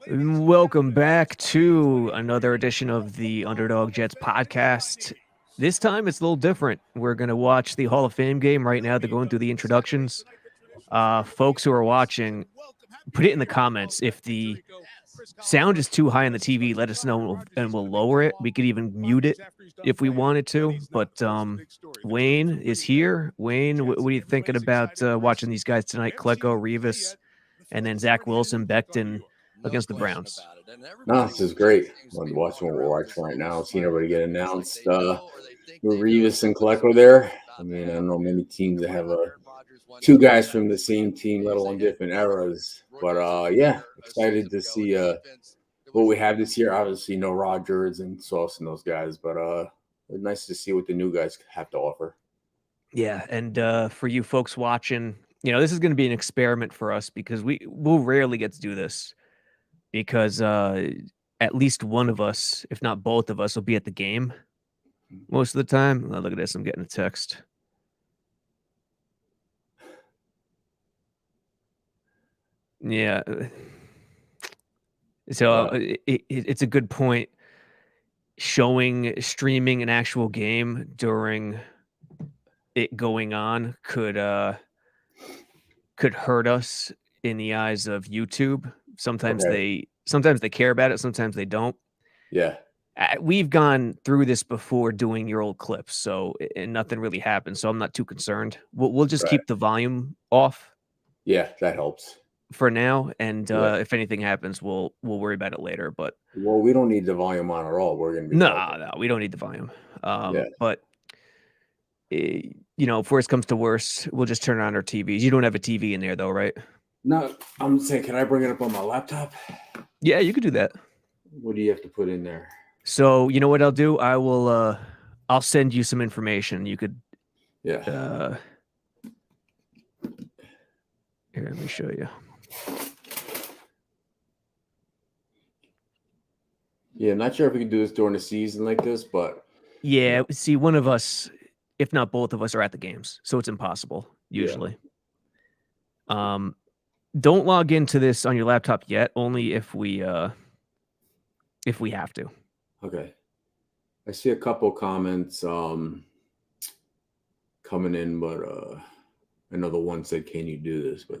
Welcome back to another edition of the Underdog Jets podcast. This time it's a little different. We're going to watch the Hall of Fame game right now. They're going through the introductions. Folks who are watching, put it in the comments. If the sound is too high on the TV, let us know and we'll lower it. We could even mute it if we wanted to. But Wayne is here. Wayne, what are you thinking about watching these guys tonight? Klecko, Revis, and then Zach Wilson, Becton against the Browns. No, this is great. I'm watching what we're watching right now. Seeing everybody get announced. With Revis and Klecko there. I mean, I don't know many teams that have two guys from the same team, let alone different eras. But yeah, excited to see what we have this year. Obviously, no Rodgers and Sauce and those guys, but it's nice to see what the new guys have to offer. Yeah, and for you folks watching, this is going to be an experiment for us because we'll rarely get to do this because at least one of us, if not both of us, will be at the game most of the time. Oh, look at this. I'm getting a text. Yeah. So it's a good point. Streaming an actual game during it going on could hurt us in the eyes of YouTube. Sometimes they care about it, sometimes they don't. Yeah. We've gone through this before doing your old clips, so and nothing really happened. So I'm not too concerned. We'll just keep the volume off. Yeah, that helps for now, and if anything happens, we'll worry about it later. But we don't need the volume on at all. We're gonna be no, we don't need the volume. But if worst comes to worst, we'll just turn on our TVs. You don't have a TV in there though, right? No, I'm saying, can I bring it up on my laptop? Yeah, you could do that. What do you have to put in there? So you know what I'll do? I'll send you some information. You could here, let me show you. Yeah, not sure if we can do this during the season like this, but yeah, see, one of us, if not both of us, are at the games, so it's impossible usually. Yeah. Don't log into this on your laptop yet. Only if we have to. Okay. I see a couple comments coming in, but I know the one said, "Can you do this?" But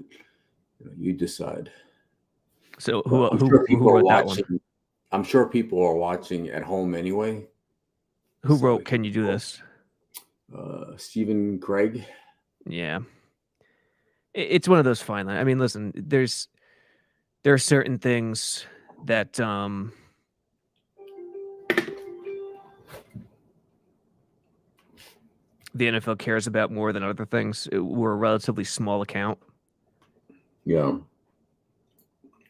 you decide. So who wrote that one? I'm sure people are watching at home anyway. Who wrote, "Can you do this"? Stephen Craig. Yeah. It's one of those fine lines. I mean, listen, there are certain things that the NFL cares about more than other things. We're a relatively small account. Yeah.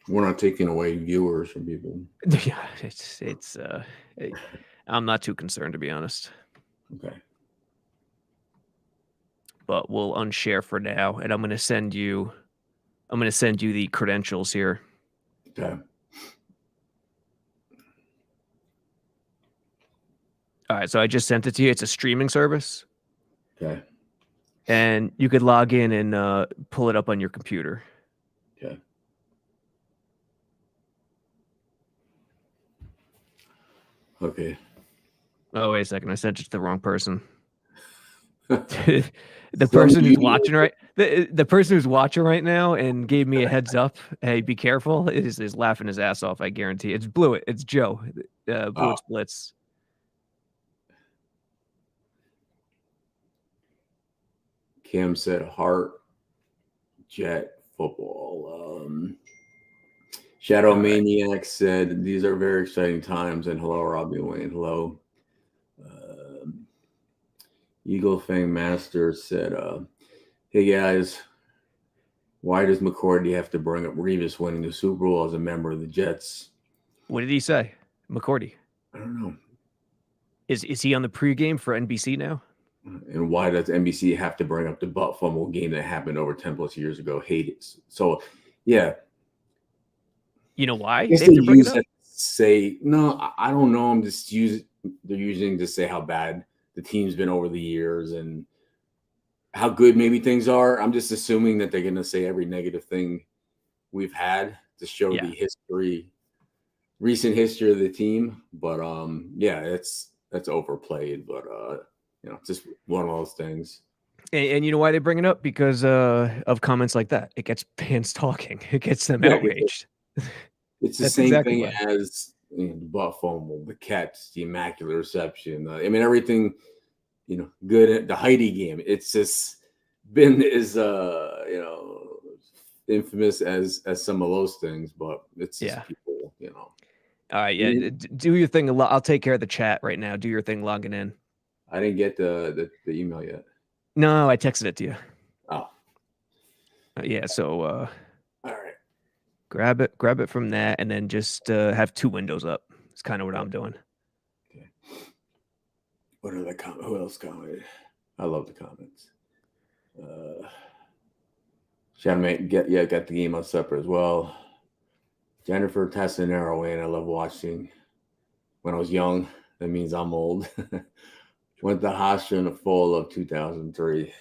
We're not taking away viewers from people. Yeah, it's I'm not too concerned, to be honest. Okay. But we'll unshare for now, and I'm going to send you the credentials here. Okay. All right, so I just sent it to you. It's a streaming service. Okay. And you could log in and pull it up on your computer. Okay. Okay. Oh, wait a second. I sent it to the wrong person. The person who's watching the person who's watching right now and gave me a heads up, hey, be careful, is laughing his ass off, I guarantee. It's Blewett. It's Joe. Blewett's Blitz. Cam said heart jet football. Shadow Maniac said these are very exciting times, and hello, Robby and Wayne. Hello. Eagle Fang Master said, hey guys, why does McCourty have to bring up Revis winning the Super Bowl as a member of the Jets? What did he say? McCourty? I don't know. Is he on the pregame for NBC now? And why does NBC have to bring up the butt fumble game that happened over 10 plus years ago? Hate it. So, yeah. You know why? They use it to say, no, I don't know. I'm just they're using to say how bad the team's been over the years and how good maybe things are. I'm just assuming that they're going to say every negative thing we've had to show the history recent history of the team, but yeah, that's overplayed, but just one of those things. And you know why they bring it up? Because of comments like that. It gets fans talking. It gets them Yeah, outraged. it's the That's same exactly thing why. as the butt fumble, the catch, the immaculate reception. I mean, everything, good at the Heidi game. It's just been as infamous as some of those things, but it's just people. All right, yeah. Do your thing. I'll take care of the chat right now. Do your thing logging in. I didn't get the email yet. No, I texted it to you. Oh, yeah. So all right. grab it from that, and then just have two windows up. It's kind of what I'm doing. Okay. What are the comments? Who else commented? I love the comments. Got the game on supper as well. Jennifer Tassinero in. I love watching. When I was young, that means I'm old. Went to Hofstra in the fall of 2003.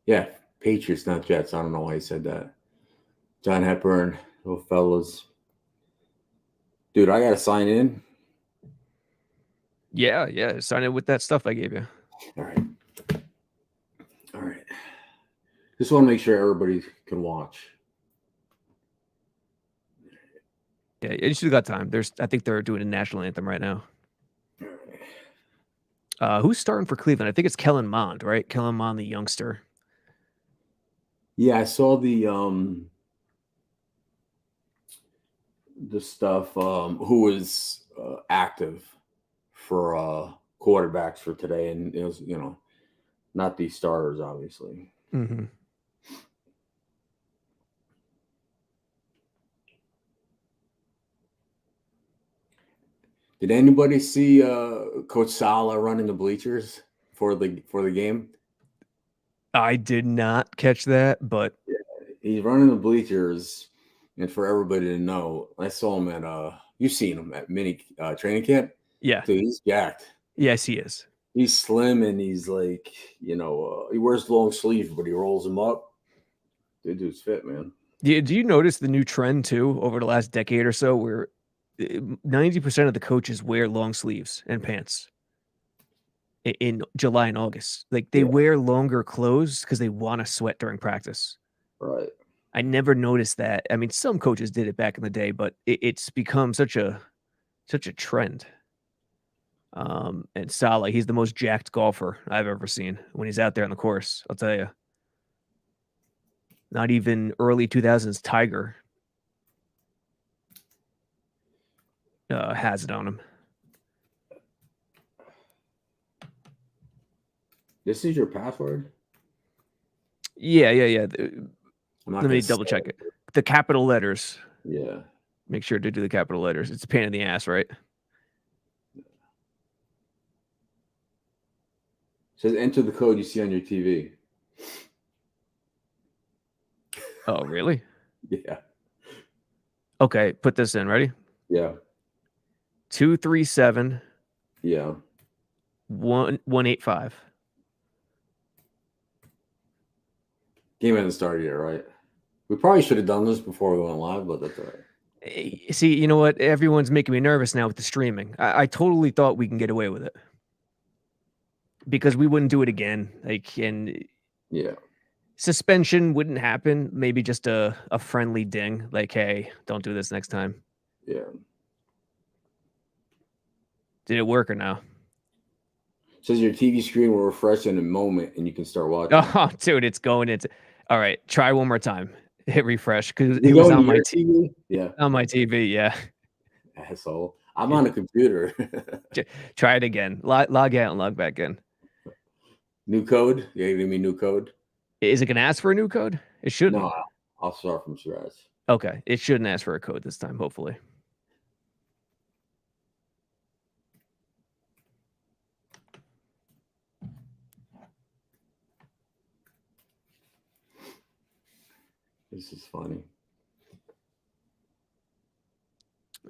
Yeah, Patriots, not Jets. I don't know why he said that. John Hepburn, little fellas. Dude, I got to sign in. Yeah. Sign in with that stuff I gave you. All right. Just want to make sure everybody can watch. Yeah, you still got time. I think they're doing a national anthem right now. Who's starting for Cleveland? I think it's Kellen Mond, right? Kellen Mond, the youngster. Yeah, I saw the stuff. Who was active for quarterbacks for today, and it was not these starters, obviously. Mm-hmm. Did anybody see Coach Sala running the bleachers for the game? I did not catch that, but yeah, he's running the bleachers, and for everybody to know, I saw him at you've seen him at mini training camp. Yeah, dude, he's jacked. Yes, he is. He's slim, and he's like, he wears long sleeves, but he rolls them up. Dude's fit, man. Yeah, do you notice the new trend too over the last decade or so, where 90% of the coaches wear long sleeves and pants in July and August? Like they wear longer clothes because they want to sweat during practice. Right. I never noticed that. I mean, some coaches did it back in the day, but it's become such a trend. And Salah, he's the most jacked golfer I've ever seen when he's out there on the course. I'll tell you. Not even early 2000s Tiger has it on him. This is your password? Yeah. Let me double check it. The capital letters. Yeah. Make sure to do the capital letters. It's a pain in the ass, right? It says enter the code you see on your TV. Oh, really? Yeah. Okay, put this in. Ready? Yeah. 237. Yeah. 185. Game hasn't started yet, right? We probably should have done this before we went live, but that's all right. See, you know what? Everyone's making me nervous now with the streaming. I totally thought we can get away with it because we wouldn't do it again. Yeah, suspension wouldn't happen. Maybe just a friendly ding, like, "Hey, don't do this next time." Yeah. Did it work or no? It says your TV screen will refresh in a moment, and you can start watching. Oh, dude, it's going into. All right, try one more time. Hit refresh because it was on my TV. Yeah, on my TV. Yeah, asshole. I'm on a computer. Try it again. Log out and log back in. New code? Yeah, give me new code. Is it going to ask for a new code? It shouldn't. No, I'll start from scratch. Okay, it shouldn't ask for a code this time. Hopefully. This is funny.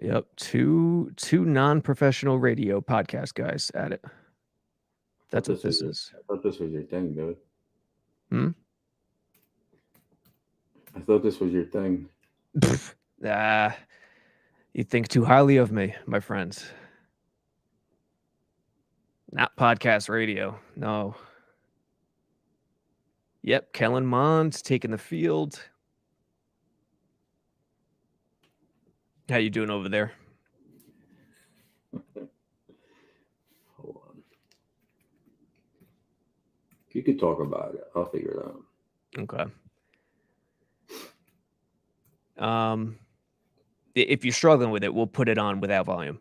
Yep, two non-professional radio podcast guys at it. That's what this is. I thought this was your thing, dude. I thought this was your thing. You think too highly of me, my friends. Not podcast radio. No. Yep, Kellen Mond's taking the field. How you doing over there? Hold on. You could talk about it. I'll figure it out. Okay. If you're struggling with it, we'll put it on without volume.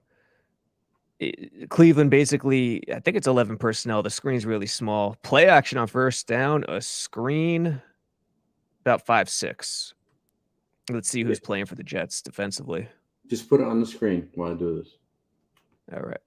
Cleveland basically, I think it's 11 personnel. The screen's really small. Play action on first down, a screen about 5'6". Let's see who's playing for the Jets defensively. Just put it on the screen while I do this. All right.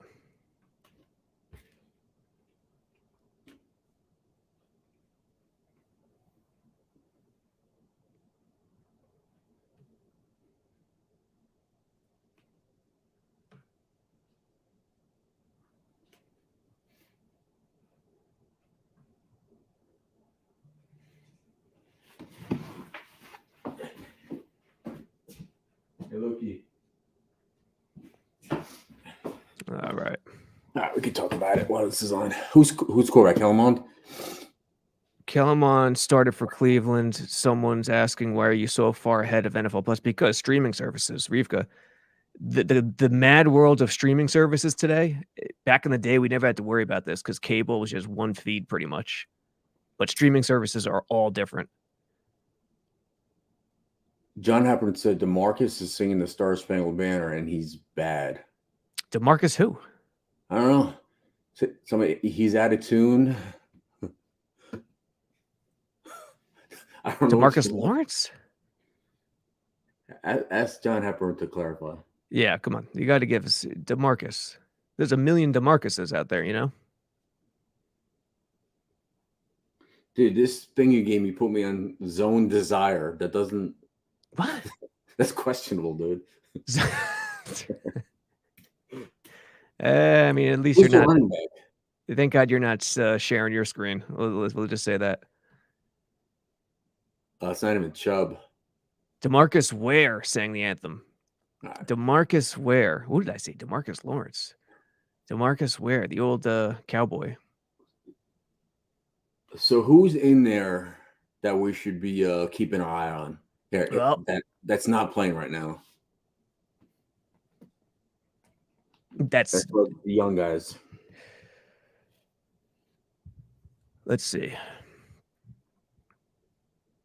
Hey, Loki. All right. All right, we can talk about it while this is on. Who's quarterback? Kellermond? Kellen Mond started for Cleveland. Someone's asking, why are you so far ahead of NFL Plus? Because streaming services, Rivka. The mad world of streaming services today, back in the day, we never had to worry about this because cable was just one feed pretty much. But streaming services are all different. John Happer said DeMarcus is singing the Star Spangled Banner and he's bad. DeMarcus who? I don't know. He's out of tune. I don't know. DeMarcus Lawrence? Ask John Happer to clarify. Yeah, come on. You got to give us DeMarcus. There's a million DeMarcuses out there, you know? Dude, this thing you gave me put me on Zone Desire. That doesn't... What? That's questionable, dude. I mean, at least Who's you're not... running back? Thank God you're not sharing your screen. We'll just say that. It's not even Chubb. DeMarcus Ware sang the anthem. Right. DeMarcus Ware. What did I say? DeMarcus Lawrence. DeMarcus Ware, the old cowboy. So who's in there that we should be keeping an eye on? That's not playing right now. That's the young guys. Let's see.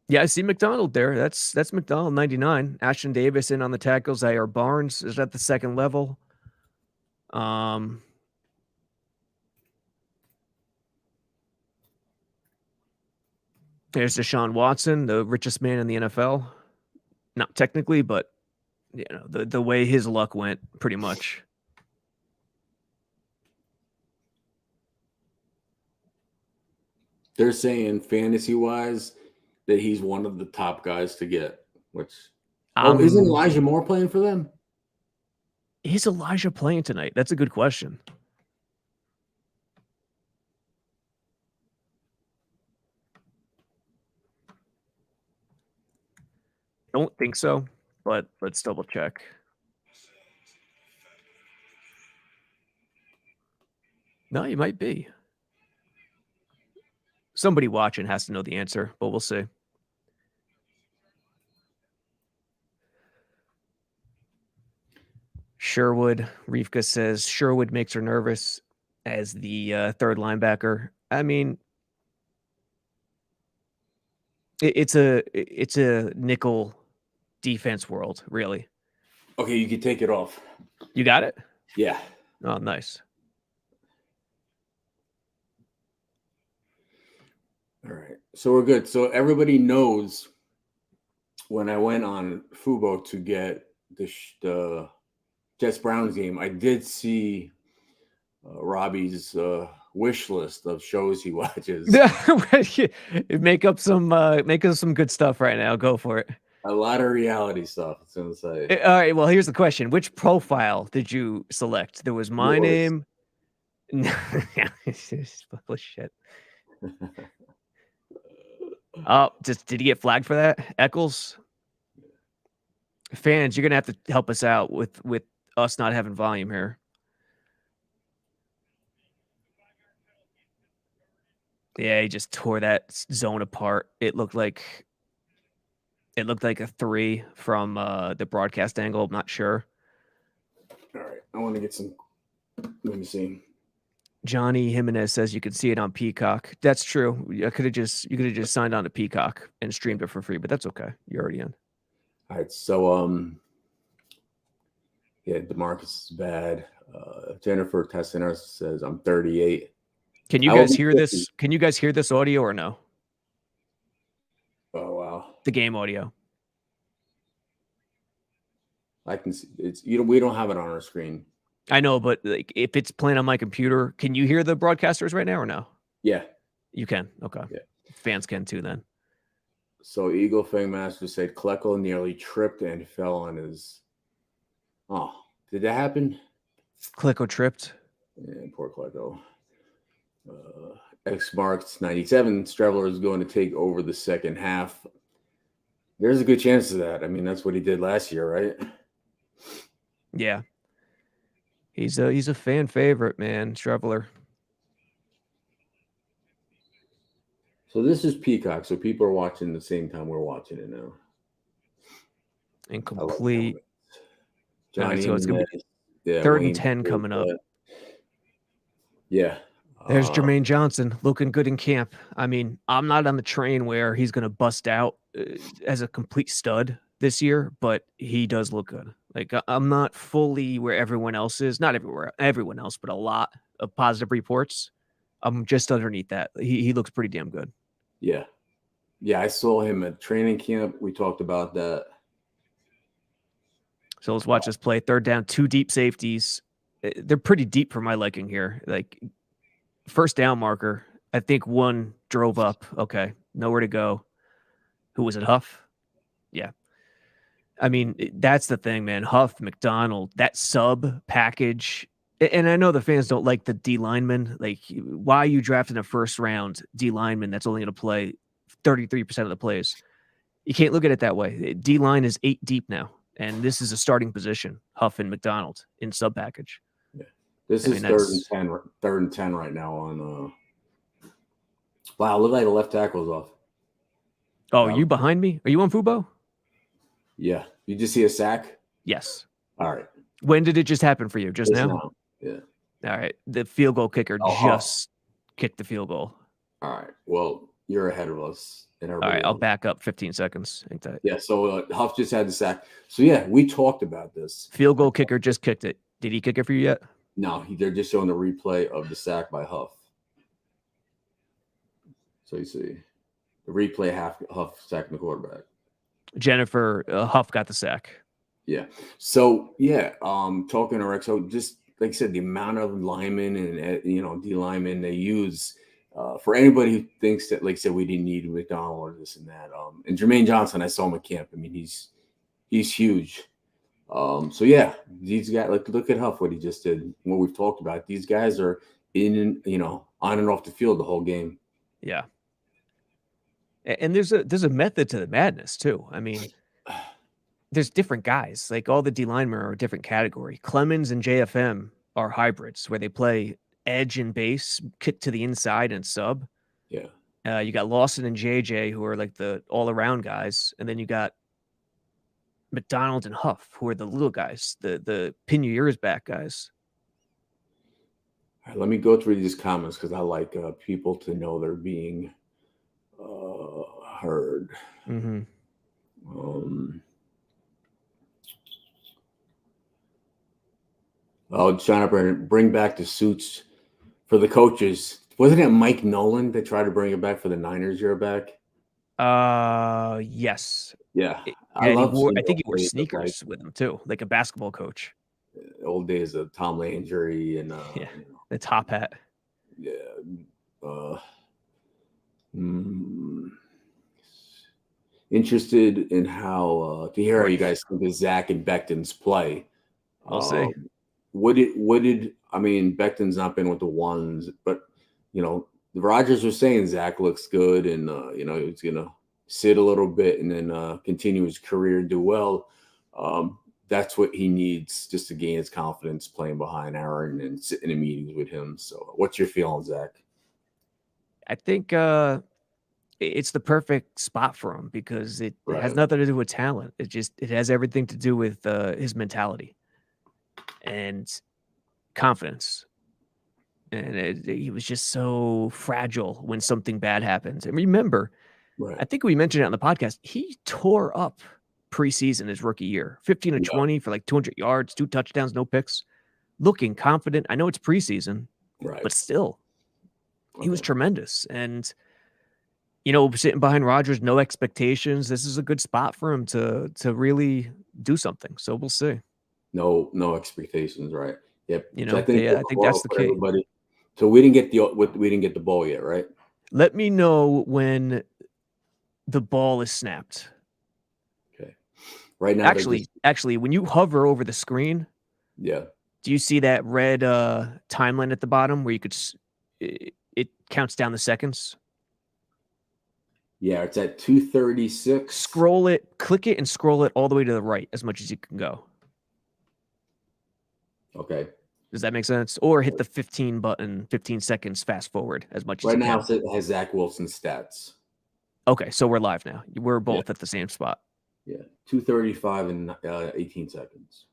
Yeah, I see McDonald there. That's McDonald, 99. Ashton Davis in on the tackles. Zaire Barnes is at the second level. There's Deshaun Watson, the richest man in the NFL. Not technically, but you know, the way his luck went, pretty much. They're saying fantasy-wise that he's one of the top guys to get, which isn't Elijah Moore playing for them? Is Elijah playing tonight? That's a good question. I don't think so, but let's double check. No, you might be. Somebody watching has to know the answer, but we'll see. Sherwood, Rivka says Sherwood makes her nervous as the third linebacker. I mean, it's a nickel defense world, really. Okay, you can take it off. You got it? Yeah. Oh, nice. All right. So we're good. So everybody knows when I went on Fubo to get the Jets Browns game, I did see Robby's wish list of shows he watches. Make up some good stuff right now. Go for it. A lot of reality stuff. It's gonna say. All right. Well, here's the question: which profile did you select? There was my name. Bullshit. Oh, just did he get flagged for that? Eccles? Fans, you're gonna have to help us out with us not having volume here. Yeah, he just tore that zone apart. It looked like a 3 from the broadcast angle. I'm not sure. All right, I want to get some. Let me see. Johnny Jimenez says you can see it on Peacock. That's true. You could have just signed on to Peacock and streamed it for free, but that's okay. You're already in. All right, so yeah, DeMarcus is bad. Jennifer Tessiner says I'm 38. Can you guys hear this? Can you guys hear this audio or no? Oh wow, the game audio. I can see it's we don't have it on our screen. I know, but like if it's playing on my computer, can you hear the broadcasters right now or no? Yeah, you can. Okay, yeah, fans can too then. So Eagle Fang Master said Klecko nearly tripped and fell on his. Oh, did that happen? Klecko tripped. Yeah, poor Klecko. X marks 97. Streveler is going to take over the second half. There's a good chance of that. I mean, that's what he did last year, right? Yeah. He's a fan favorite, man, Streveler. So this is Peacock, so people are watching the same time we're watching it now. Incomplete. Johnny, so it's gonna be 3rd and 10 coming up. Yeah. There's Jermaine Johnson looking good in camp. I mean, I'm not on the train where he's going to bust out as a complete stud this year, but he does look good. Like I'm not fully where everyone else is, not everyone else, but a lot of positive reports. I'm just underneath that. He looks pretty damn good. Yeah. Yeah, I saw him at training camp. We talked about that. So let's watch this play. 3rd down, 2 deep safeties. They're pretty deep for my liking here. Like first down marker. I think one drove up. Okay, nowhere to go. Who was it? Huff? Yeah. I mean, that's the thing, man. Huff, McDonald, that sub package. And I know the fans don't like the D lineman. Like, why are you drafting a first round D lineman that's only going to play 33% of the plays? You can't look at it that way. D line is 8 deep now, and this is a starting position. Huff and McDonald in sub package. Yeah. This is 3rd and 10 right now on. Wow, look like the left tackle's off. Oh, are you behind me? Are you on Fubo? Yeah. You just see a sack? Yes. All right. When did it just happen for you? Just now? Yeah. All right. The field goal kicker just kicked the field goal. All right. Well, you're ahead of us. All right. I'll back up 15 seconds. Ain't that? Yeah. So Huff just had the sack. So, yeah, we talked about this. Field goal kicker just kicked it. Did he kick it for you yet? No, they're just showing the replay of the sack by Huff. So you see the replay, Huff sacking the quarterback. Jennifer, Huff got the sack. Yeah. So, yeah, talking to Rex, so just like I said, the amount of linemen and, D linemen they use for anybody who thinks that, like I said, we didn't need McDonald or this and that. And Jermaine Johnson, I saw him at camp. I mean, he's huge. So, yeah, these guys, like, look at Huff, what he just did, what we've talked about. These guys are on and off the field the whole game. Yeah. And there's a method to the madness, too. I mean, there's different guys. Like all the D linemen are a different category. Clemens and JFM are hybrids where they play edge and base, kick to the inside and sub. Yeah. You got Lawson and JJ who are like the all-around guys, and then you got McDonald and Huff who are the little guys, the pin your ears back guys. All right, let me go through these comments because I like people to know they're being heard. Mm-hmm. Trying to bring back the suits for the coaches. Wasn't it Mike Nolan that tried to bring it back for the Niners year back? Yes. Yeah. I think he wore sneakers with him too, like a basketball coach. Old days of Tom Landry and the top hat. Yeah. Interested in how to hear how you guys think of Zach and Becton's play. I'll see. What did I mean? Becton's not been with the ones, but the Rodgers was saying Zach looks good, and he's gonna sit a little bit and then continue his career and do well. That's what he needs just to gain his confidence playing behind Aaron and sitting in meetings with him. So, what's your feeling, Zach? I think it's the perfect spot for him because it has Right. nothing to do with talent. It has everything to do with his mentality and confidence. And he was just so fragile when something bad happens. And remember, Right. I think we mentioned it on the podcast. He tore up preseason his rookie year, 15 to 20 for like 200 yards, 2 touchdowns, no picks, looking confident. I know it's preseason, Right. but still, he was Okay. tremendous. And, sitting behind Rodgers, no expectations. This is a good spot for him to really do something. So we'll see. No expectations, right? Yep. So I I think that's the for key. everybody. So we didn't get the ball yet, right? Let me know when the ball is snapped. Okay. Right now, Actually, when you hover over the screen, yeah. do you see that red timeline at the bottom where you could it counts down the seconds? Yeah, it's at 2:36. Scroll it, click it, and scroll it all the way to the right as much as you can go. Okay. Does that make sense? Or hit the 15 button, 15 seconds fast forward as much as Right you now, can. it has Zach Wilson's stats. Okay, so we're live now. We're both at the same spot. Yeah, 2:35 and 18 seconds.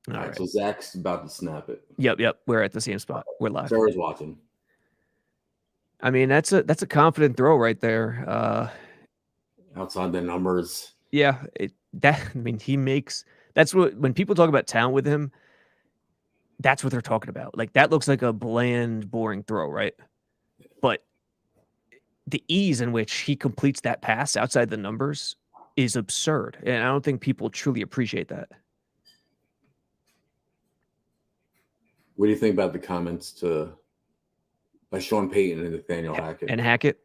All right, so Zach's about to snap it. Yep. We're at the same spot. We're live. Sarah's watching. I mean, that's a confident throw right there. Outside the numbers. Yeah, he makes that's what when people talk about talent with him, that's what they're talking about. Like that looks like a bland, boring throw, right? But the ease in which he completes that pass outside the numbers is absurd. And I don't think people truly appreciate that. What do you think about the comments by Sean Payton and Nathaniel Hackett? And Hackett?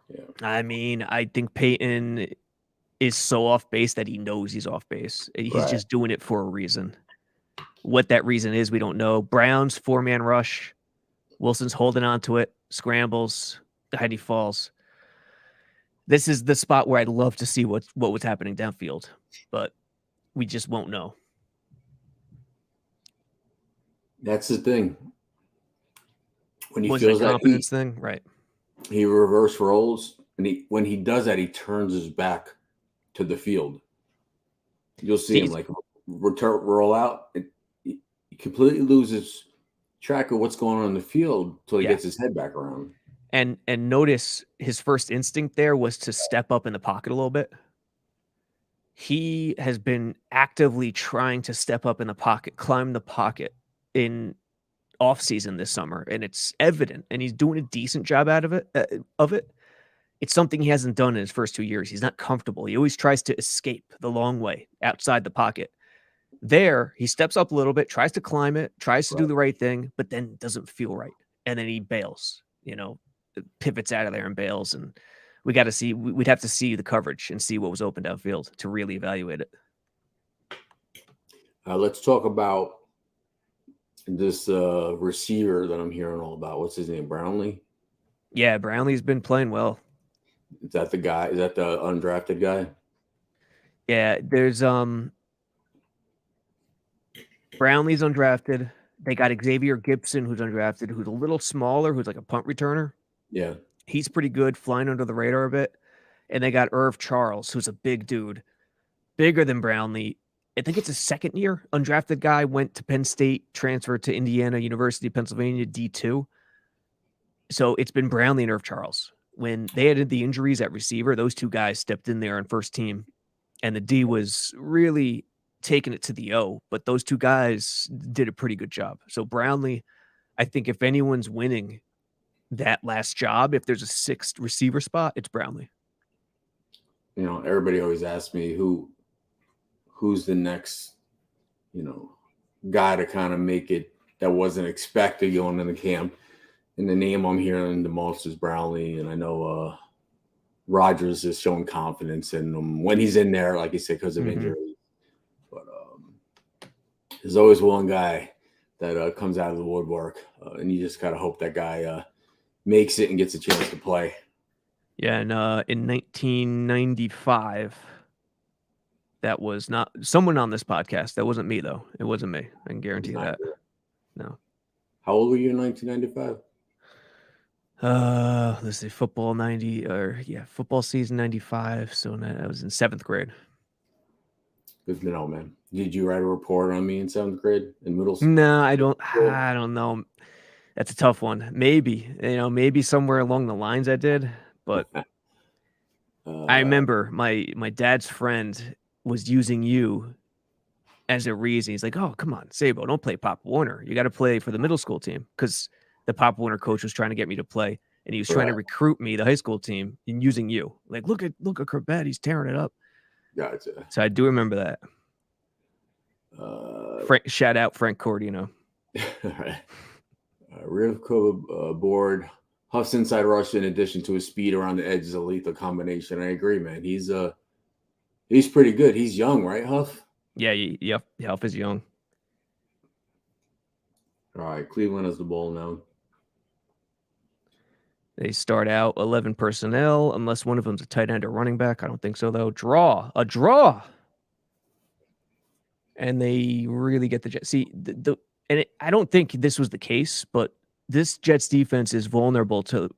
Yeah. I mean, I think Payton is so off base that he knows he's off base. He's just doing it for a reason. What that reason is, we don't know. Brown's 4-man rush. Wilson's holding on to it, scrambles, Heidi falls. This is the spot where I'd love to see what was happening downfield, but we just won't know. That's the thing. When he was feels that confidence thing, right? He reverse rolls, and when he does that, he turns his back to the field. You'll see him like roll out. He completely loses track of what's going on in the field until he gets his head back around. And notice his first instinct there was to step up in the pocket a little bit. He has been actively trying to step up in the pocket, climb the pocket in off season this summer, and it's evident. And he's doing a decent job out of it. It's something he hasn't done in his first 2 years. He's not comfortable. He always tries to escape the long way outside the pocket. There, he steps up a little bit, tries to climb it, tries to do the right thing, but then doesn't feel right, and then he bails. Pivots out of there and bails, and we'd have to see the coverage and see what was open downfield to really evaluate it. Let's talk about this receiver that I'm hearing all about. What's his name? Brownlee? Yeah, Brownlee's been playing well. Is that the guy? Is that the undrafted guy? Yeah, there's Brownlee's undrafted. They got Xavier Gibson, who's undrafted, who's a little smaller, who's like a punt returner. Yeah. He's pretty good, flying under the radar a bit. And they got Irv Charles, who's a big dude, bigger than Brownlee. I think it's his second year. Undrafted guy, went to Penn State, transferred to Indiana University, Pennsylvania, D2. So it's been Brownlee and Irv Charles. When they had the injuries at receiver, those two guys stepped in there on first team. And the D was really taking it to the O. But those two guys did a pretty good job. So Brownlee, I think if anyone's winning that last job, if there's a sixth receiver spot, it's Brownlee. Everybody always asks me who's the next, guy to kind of make it that wasn't expected going into camp. And the name I'm hearing the most is Brownlee. And I know Rodgers is showing confidence in him when he's in there, like you said, because of injury. But there's always one guy that comes out of the woodwork, and you just gotta hope that guy makes it and gets a chance to play. Yeah, and in 1995, that was not someone on this podcast. That wasn't me, though. It wasn't me. I can guarantee you that. No. How old were you in 1995? Let's see, football football season 95. So I was in 7th grade. Good to know, man. Did you write a report on me in 7th grade in middle school? No, I don't know. That's a tough one. Maybe, maybe somewhere along the lines I did, but I remember my dad's friend was using you as a reason. He's like, "Oh, come on, Sabo, don't play Pop Warner. You got to play for the middle school team," because the Pop Warner coach was trying to get me to play, and he was trying to recruit me, the high school team, and using you. Like, look at Chrebet, he's tearing it up. Gotcha. So I do remember that. Shout out Frank Cordino. All right. Rivko board. Huff's inside rush, in addition to his speed around the edge, is a lethal combination. I agree, man. He's pretty good. He's young, right, Huff? Yeah. Huff is young. All right, Cleveland has the ball now. They start out 11 personnel, unless one of them's a tight end or running back. I don't think so, though. A draw. And they really get the Jets. See, I don't think this was the case, but this Jets defense is vulnerable to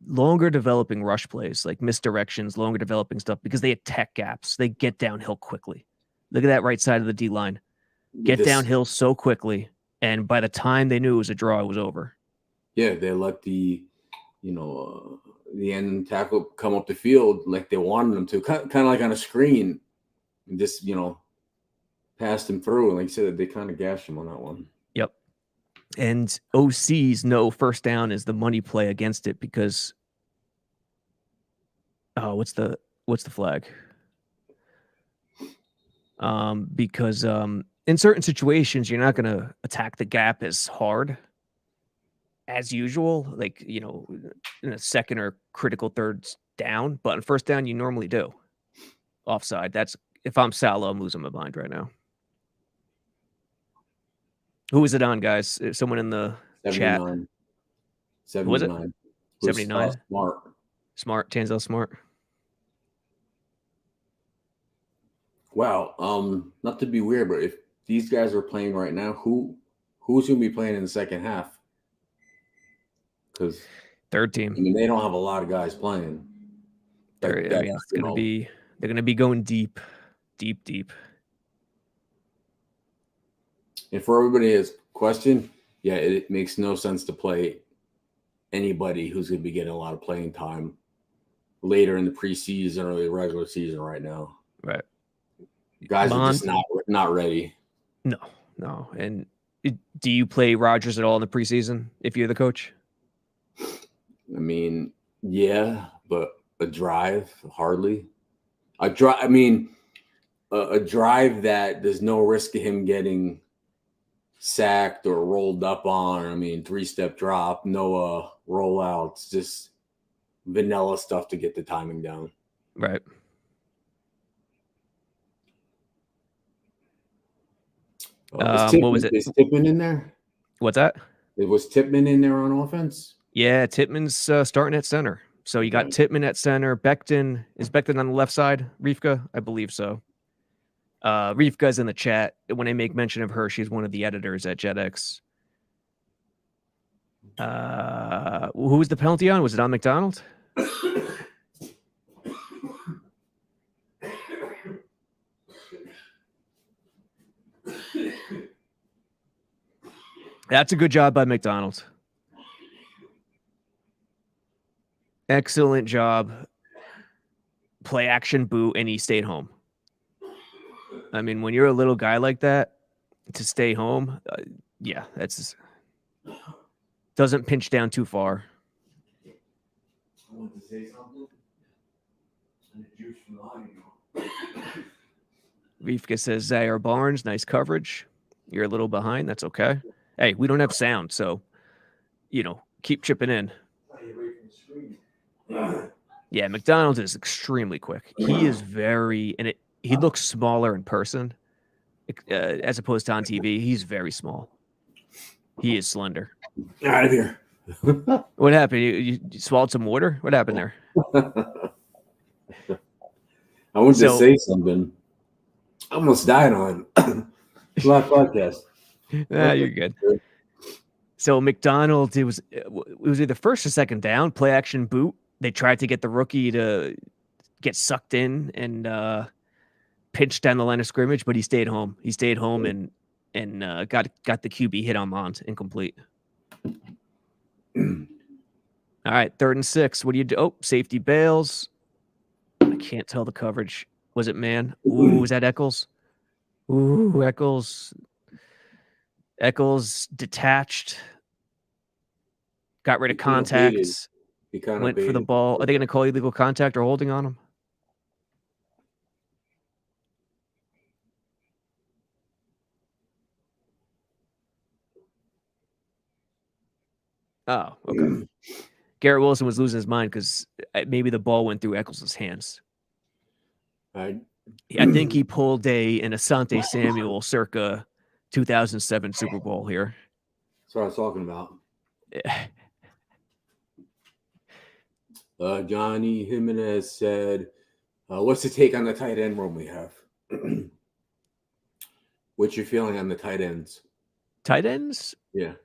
longer developing rush plays, like misdirections, longer developing stuff, because they attack gaps. They get downhill quickly. Look at that right side of the D-line. Get downhill so quickly, and by the time they knew it was a draw, it was over. Yeah, they let the end tackle come up the field like they wanted them to, kind of like on a screen, and just passed him through. And like you said, they kind of gashed him on that one. Yep. And OC's no first down is the money play against it because what's the flag? Because in certain situations you're not going to attack the gap as hard as usual, like in a second or critical third down, but on first down you normally do. Offside. That's if I'm Salah, I'm losing my mind right now. Who is it on, guys? Someone in the 79. chat. 79. Was it 79? Smart. Tanzel Smart. Wow. Not to be weird, but if these guys are playing right now, who's going to be playing in the second half? Because third team. I mean, they don't have a lot of guys playing. They're going to be going deep. And for everybody's question, yeah, it makes no sense to play anybody who's going to be getting a lot of playing time later in the preseason or the regular season right now. Right. Guys are just not ready. No. And do you play Rodgers at all in the preseason if you're the coach? I mean, yeah, but a drive, hardly. A drive that there's no risk of him getting sacked or rolled up on. I mean, 3-step drop, no rollouts, just vanilla stuff to get the timing down. Right. What was it? Is Tippmann in there? What's that? Was Tippmann in there on offense? Yeah, Tippmann's starting at center. So you got Tippmann at center. Is Becton on the left side? Rivka? I believe so. Rivka's in the chat. When I make mention of her, she's one of the editors at JetX. Who was the penalty on? Was it on McDonald? That's a good job by McDonald. Excellent job. Play action boot, and he stayed home. I mean, when you're a little guy like that, to stay home, that's doesn't pinch down too far. I want to say something. Rivka says, Zaire Barnes, nice coverage. You're a little behind. That's okay. Hey, we don't have sound, so, keep chipping in. Yeah, McDonald is extremely quick. He is he looks smaller in person, as opposed to on TV. He's very small. He is slender. Get out of here. What happened? You swallowed some water? What happened there? I wanted to So say something. I almost died on live podcast. you're good. So McDonald, it was either first or second down, play action boot. They tried to get the rookie to get sucked in and pitch down the line of scrimmage, but he stayed home. He stayed home and got the QB hit on Mond, incomplete. All right, 3rd and 6. What do you do? Oh, safety bails. I can't tell the coverage. Was it man? Ooh, was that Eccles? Ooh, Eccles. Eccles detached. Got rid of contacts. He kind of Went for the ball. Are they going to call illegal contact or holding on him? Oh, okay. Garrett Wilson was losing his mind because maybe the ball went through Eccles' hands. I think he pulled an Asante Samuel circa 2007 Super Bowl here. That's what I was talking about. Johnny Jimenez said, what's the take on the tight end room we have? What's your feeling on the tight ends? Tight ends? Yeah.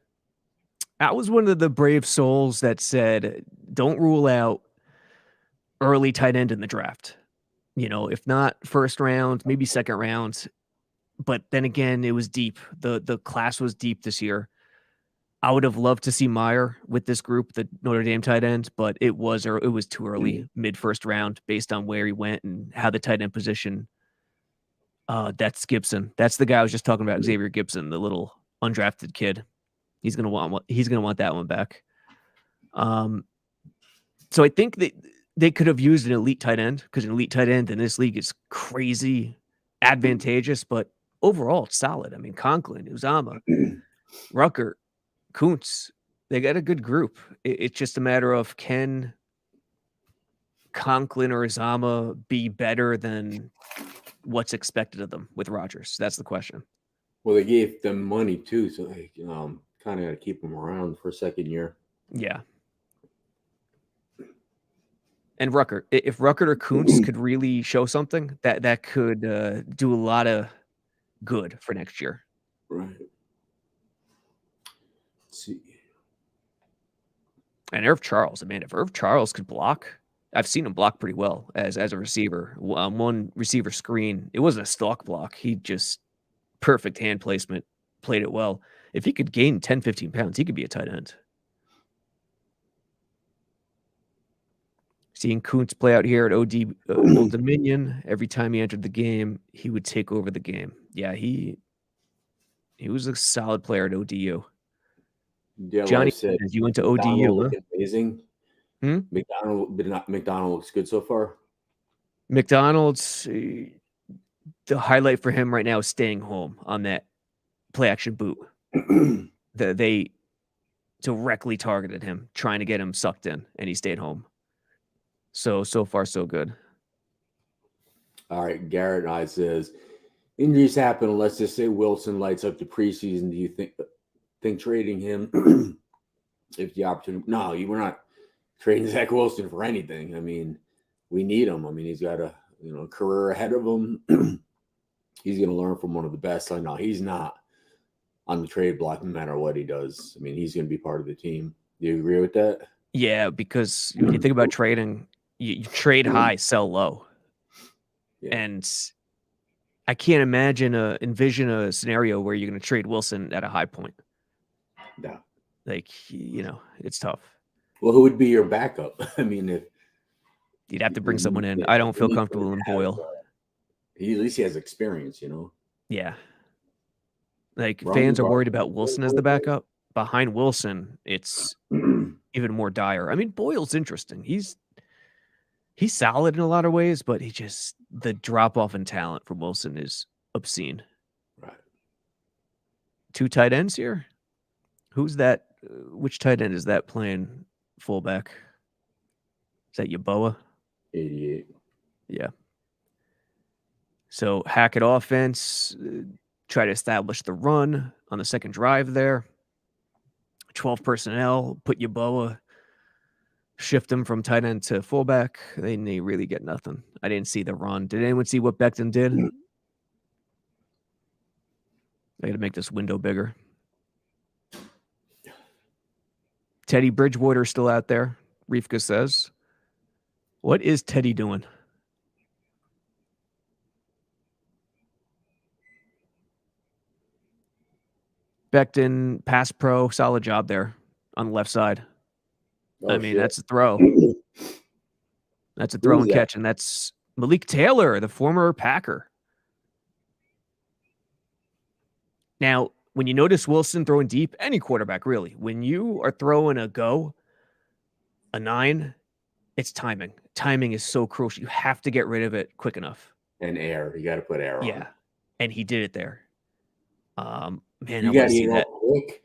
I was one of the brave souls that said, don't rule out early tight end in the draft. If not first round, maybe second round. But then again, it was deep. The class was deep this year. I would have loved to see Meyer with this group, the Notre Dame tight end, but it was too early, mid first round, based on where he went and how the tight end position. That's Gibson. That's the guy I was just talking about, Xavier Gibson, the little undrafted kid. He's gonna want that one back. So I think they could have used an elite tight end because an elite tight end in this league is crazy advantageous, but overall it's solid. I mean, Conklin, Uzama, Rucker, Kuntz, they got a good group. It's just a matter of can Conklin or Uzama be better than what's expected of them with Rodgers? That's the question. Well, they gave them money too, so they kind of got to keep them around for a second year. Yeah. And Rucker, if Rucker or Kuntz could really show something, that could do a lot of good for next year. Right. Let's see. And Irv Charles, man, if Irv Charles could block, I've seen him block pretty well as a receiver. One receiver screen, it wasn't a stalk block. He just perfect hand placement, played it well. If he could gain 10, 15 pounds, he could be a tight end. Seeing Kuntz play out here at Old Dominion, every time he entered the game, he would take over the game. Yeah, he was a solid player at ODU. Yeah, Johnny said you went to ODU, huh? Amazing. McDonald looks good so far. McDonald's, the highlight for him right now is staying home on that play action boot. They directly targeted him, trying to get him sucked in, and he stayed home. So far, so good. All right, Garrett I says, injuries happen. Let's just say Wilson lights up the preseason. Do you think trading him if the opportunity? No, we're not trading Zach Wilson for anything. I mean, we need him. I mean, he's got a career ahead of him. He's going to learn from one of the best. I know he's not on the trade block no matter what he does. I mean, he's going to be part of the team. Do you agree with that? Yeah, because when you think about trading, you trade high, sell low. Yeah. And I can't envision a scenario where you're going to trade Wilson at a high point. No. Like, it's tough. Well, who would be your backup? I mean, if you'd have to bring someone in. I don't feel comfortable in Boyle. At least he has experience, Yeah. Like, fans are worried about Wilson as the backup. Behind Wilson, it's even more dire. I mean, Boyle's interesting. He's solid in a lot of ways, but the drop-off in talent from Wilson is obscene. Right. 2 tight ends here? Who's that? Which tight end is that playing fullback? Is that Yeboah? 88. Yeah. So Hackett offense, try to establish the run on the second drive there. 12 personnel, put Yeboah, shift him from tight end to fullback. They really get nothing. I didn't see the run. Did anyone see what Becton did? I got to make this window bigger. Teddy Bridgewater still out there, Rifka says. What is Teddy doing? Becton, pass pro, solid job there on the left side. Oh, I mean, shit. that's a throw. That's a throw and catch, and that's Malik Taylor, the former Packer. Now, when you notice Wilson throwing deep, any quarterback really, when you are throwing a 9, it's timing. Timing is so crucial. You have to get rid of it quick enough. And air. You got to put air on. Yeah, and he did it there. Man, you got to get it off quick.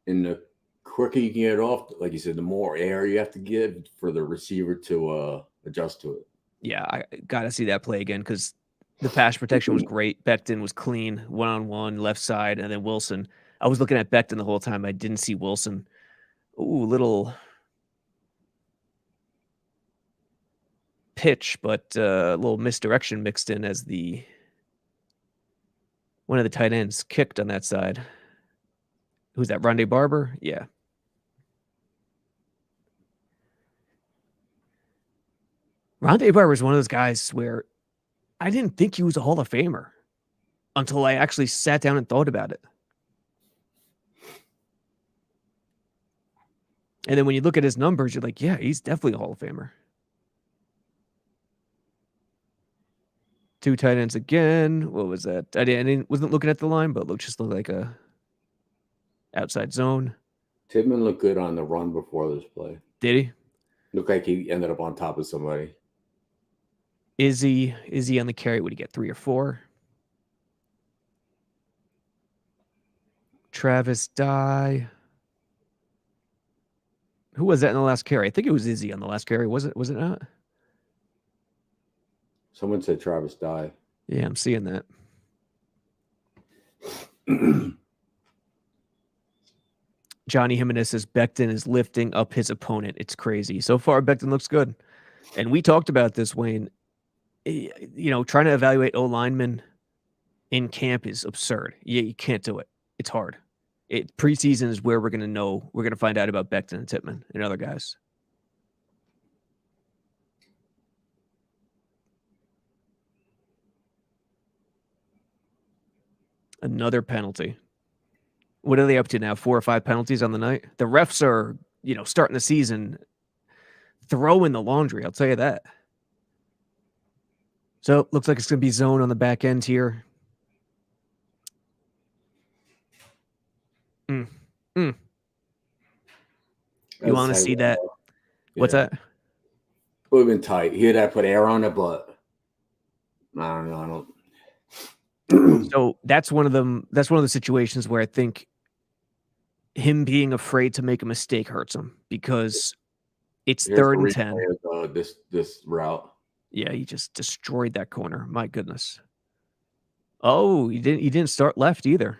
And the quicker you can get it off, like you said, the more air you have to give for the receiver to adjust to it. Yeah, I got to see that play again because the pass protection was great. Becton was clean, one-on-one, left side, and then Wilson. I was looking at Becton the whole time. I didn't see Wilson. Ooh, little pitch, but a little misdirection mixed in as one of the tight ends kicked on that side. Who's that? Rondé Barber? Yeah. Rondé Barber is one of those guys where I didn't think he was a Hall of Famer until I actually sat down and thought about it. And then when you look at his numbers, you're like, yeah, he's definitely a Hall of Famer. 2 tight ends again. What was that? I wasn't looking at the line, but just looked like a outside zone. Tippmann looked good on the run before this play. Did he? Looked like he ended up on top of somebody. Is he on the carry? Would he get 3 or 4? Travis Dye. Who was that in the last carry? I think it was Izzy on the last carry. Was it not? Someone said Travis Dye. Yeah, I'm seeing that. Johnny Jimenez says Becton is lifting up his opponent. It's crazy. So far, Becton looks good. And we talked about this, Wayne. Trying to evaluate O-linemen in camp is absurd. You can't do it. It's hard. Preseason is where we're going to know. We're going to find out about Becton and Tippmann and other guys. Another penalty. What are they up to now? 4 or 5 penalties on the night? The refs are, starting the season throwing the laundry. I'll tell you that. So looks like it's going to be zone on the back end here. You want to see that? Yeah. What's that? It would have been tight. He'd have put air on it, but I don't know. So that's one of them. That's one of the situations where I think him being afraid to make a mistake hurts him because it's Here's 3rd and 10. This route. Yeah, he just destroyed that corner. My goodness. Oh, he didn't start left either.